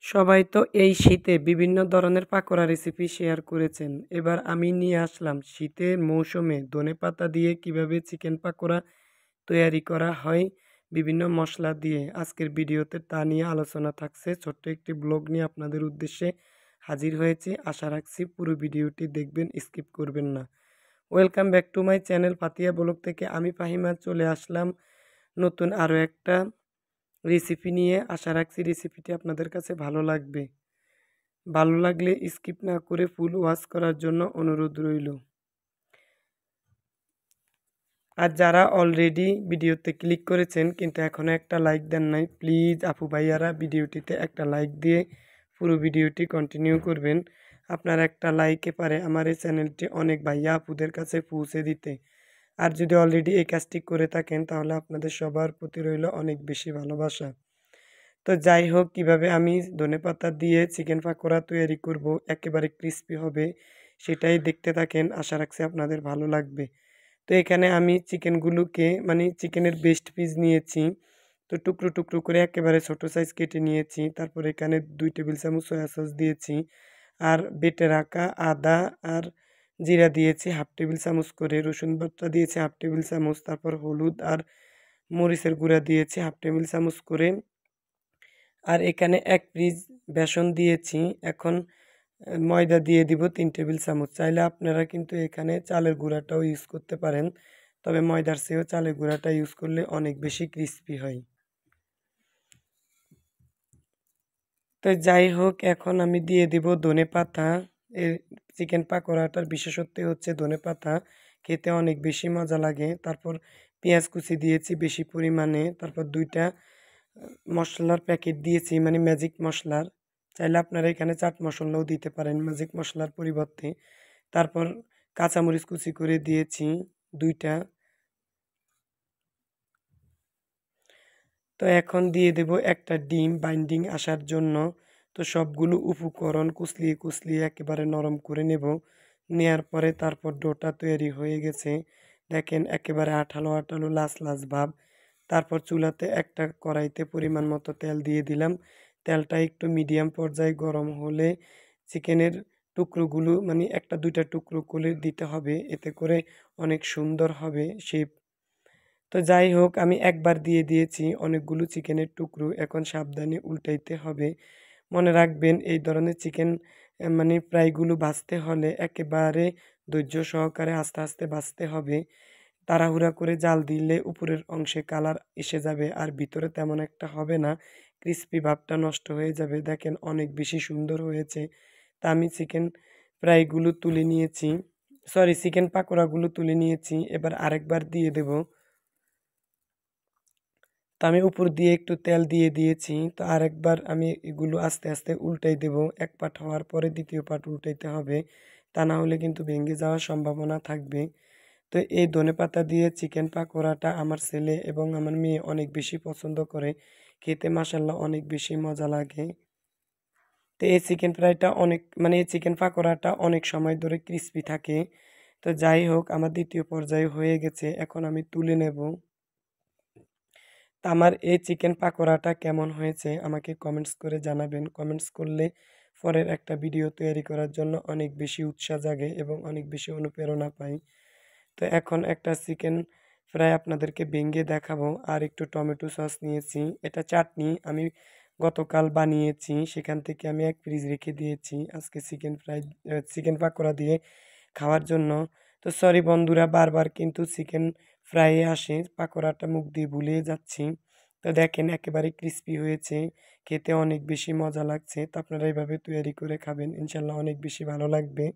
সবাই তো এই শীতে বিভিন্ন ধরনের পাকোড়া রেসিপি শেয়ার করেছেন। এবার আমি নিয়ে আসলাম শীতের মৌসুমে ধনেপাতা দিয়ে কিভাবে চিকেন পাকোড়া তৈরি করা হয় বিভিন্ন মশলা দিয়ে। আজকের ভিডিওতে তা নিয়ে আলোচনা থাকছে। ছোট্ট একটি ব্লগ নিয়ে আপনাদের উদ্দেশ্যে হাজির হয়েছি। আশা রাখছি পুরো ভিডিওটি দেখবেন, স্কিপ করবেন না। Welcome back to my channel Fatiha blog থেকে আমি ফাহিমা চলে আসলাম নতুন আরও একটা রেসিপি নিয়ে। আশা রাখছি রেসিপিটি আপনাদের কাছে ভালো লাগবে। ভালো লাগলে স্কিপ না করে ফুল ওয়াচ করার জন্য অনুরোধ রইল। আর যারা অলরেডি ভিডিওতে ক্লিক করেছেন কিন্তু এখনও একটা লাইক দেন নাই, প্লিজ আপু ভাইয়ারা ভিডিওটিতে একটা লাইক দিয়ে পুরো ভিডিওটি কন্টিনিউ করবেন। আপনার একটা লাইকে পারে আমার এই চ্যানেলটি অনেক ভাইয়া আপুদের কাছে পৌঁছে দিতে। আর যদি অলরেডি এই কাজটি করে থাকেন তাহলে আপনাদের সবার প্রতি রইল অনেক বেশি ভালোবাসা। তো যাই হোক, কিভাবে আমি ধনেপাতা দিয়ে চিকেন পাকোড়া তৈরি করব, একেবারে ক্রিস্পি হবে, সেটাই দেখতে থাকেন। আশা রাখছি আপনাদের ভালো লাগবে। তো এখানে আমি চিকেনগুলোকে চিকেনের বেস্ট পিস নিয়েছি। তো টুকরো টুকরো করে একেবারে ছোট সাইজ কেটে নিয়েছি। তারপর এখানে 2 টেবিল চামচ সয়া সস দিয়েছি। আর বেটে রাখা আদা আর জিরা দিয়েছি হাফ টেবিল চামচ করে, রসুন বাটা দিয়েছি হাফ টেবিল চামচ, তারপর হলুদ আর মরিচের গুঁড়া দিয়েছি হাফ টেবিল চামচ করে। আর এখানে 1 পিস বেসন দিয়েছি। এখন ময়দা দিয়ে দিব 3 টেবিল চামচ। চাইলে আপনারা কিন্তু এখানে চালের গুঁড়াটাও ইউজ করতে পারেন, তবে ময়দার চেয়েও চালের গুঁড়াটা ইউজ করলে অনেক বেশি ক্রিস্পি হয়। তো যাই হোক, এখন আমি দিয়ে দিব ধনেপাতা। এর চিকেন পাকোড়াটার বিশেষত্ব হচ্ছে ধনেপাতা, খেতে অনেক বেশি মজা লাগে। তারপর পেঁয়াজ কুচি দিয়েছি বেশি পরিমাণে। তারপর 2টা মশলার প্যাকেট দিয়েছি, ম্যাজিক মশলার। চাইলে আপনারা এখানে চাট মশলাও দিতে পারেন ম্যাজিক মশলার পরিবর্তে। তারপর কাঁচামরিচ কুচি করে দিয়েছি 2টা। তো এখন দিয়ে দেব একটা ডিম বাইন্ডিং আসার জন্য। তো সবগুলো উপকরণ কুচলিয়ে কুচলিয়ে একেবারে নরম করে নেব। নেয়ার পরে তারপর ডোটা তৈরি হয়ে গেছে। দেখেন একেবারে আঠালো আঠালো লাস লাস ভাব। তারপর চুলাতে একটা কড়াইতে পরিমাণ মতো তেল দিয়ে দিলাম। তেলটা একটু মিডিয়াম পর্যায়ে গরম হলে চিকেনের টুকরোগুলো একটা দুইটা টুকরো করে দিতে হবে, এতে করে অনেক সুন্দর হবে শেপ। তো যাই হোক, আমি একবার দিয়ে দিয়েছি অনেকগুলো চিকেনের টুকরো। এখন সাবধানে উল্টাইতে হবে। মনে রাখবেন এই ধরনের চিকেন ফ্রাইগুলো ভাজতে হলে একেবারে ধৈর্য সহকারে আস্তে আস্তে ভাজতে হবে। তাড়াহুড়া করে জাল দিলে উপরের অংশে কালার এসে যাবে আর ভিতরে তেমন একটা হবে না, ক্রিস্পি ভাবটা নষ্ট হয়ে যাবে। দেখেন অনেক বেশি সুন্দর হয়েছে। তা আমি চিকেন ফ্রাইগুলো তুলে নিয়েছি, সরি চিকেন পাকোড়াগুলো তুলে নিয়েছি। এবার আরেকবার দিয়ে দেব। তো আমি উপর দিয়ে একটু তেল দিয়ে দিয়েছি। তো আরেকবার আমি এগুলো আস্তে আস্তে উল্টাই দেব। এক পাট হওয়ার পরে দ্বিতীয় পাট উল্টাইতে হবে, তা না হলে কিন্তু ভেঙে যাওয়ার সম্ভাবনা থাকবে। তো এই ধনেপাতা দিয়ে চিকেন পাকোড়াটা আমার ছেলে এবং আমার মেয়ে অনেক বেশি পছন্দ করে, খেতে মাসাল্লাহ অনেক বেশি মজা লাগে। তো এই চিকেন ফ্রাইটা অনেক এই চিকেন পাকোড়াটা অনেক সময় ধরে ক্রিস্পি থাকে। তো যাই হোক, আমার দ্বিতীয় পর্যায়ে হয়ে গেছে, এখন আমি তুলে নেব। তা আমার এই চিকেন পাকোড়াটা কেমন হয়েছে আমাকে কমেন্টস করে জানাবেন। কমেন্টস করলে পরের একটা ভিডিও তৈরি করার জন্য অনেক বেশি উৎসাহ জাগে এবং অনেক বেশি অনুপ্রেরণা পাই। তো এখন একটা চিকেন ফ্রাই আপনাদেরকে ভেঙে দেখাবো। আর একটু টমেটো সস নিয়েছি, এটা চাটনি আমি গতকাল বানিয়েছি, সেখান থেকে আমি 1 পিস রেখে দিয়েছি আজকে চিকেন পাকোড়া দিয়ে খাওয়ার জন্য। তো সরি বন্ধুরা, বারবার কিন্তু চিকেন ফ্রাইয়ে আসে, পাকোড়াটা মুখ দিয়ে ভুলে যাচ্ছি। তো দেখেন একেবারে ক্রিস্পি হয়েছে, খেতে অনেক বেশি মজা লাগছে। তো আপনারা এইভাবে তৈরি করে খাবেন, ইনশাল্লাহ অনেক বেশি ভালো লাগবে।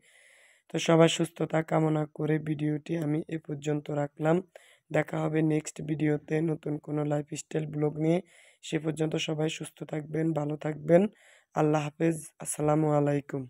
তো সবার সুস্থতা কামনা করে ভিডিওটি আমি এ পর্যন্ত রাখলাম। দেখা হবে নেক্সট ভিডিওতে নতুন কোনো লাইফস্টাইল ব্লগ নিয়ে। সে পর্যন্ত সবাই সুস্থ থাকবেন, ভালো থাকবেন। আল্লাহ হাফেজ, আসসালামু আলাইকুম।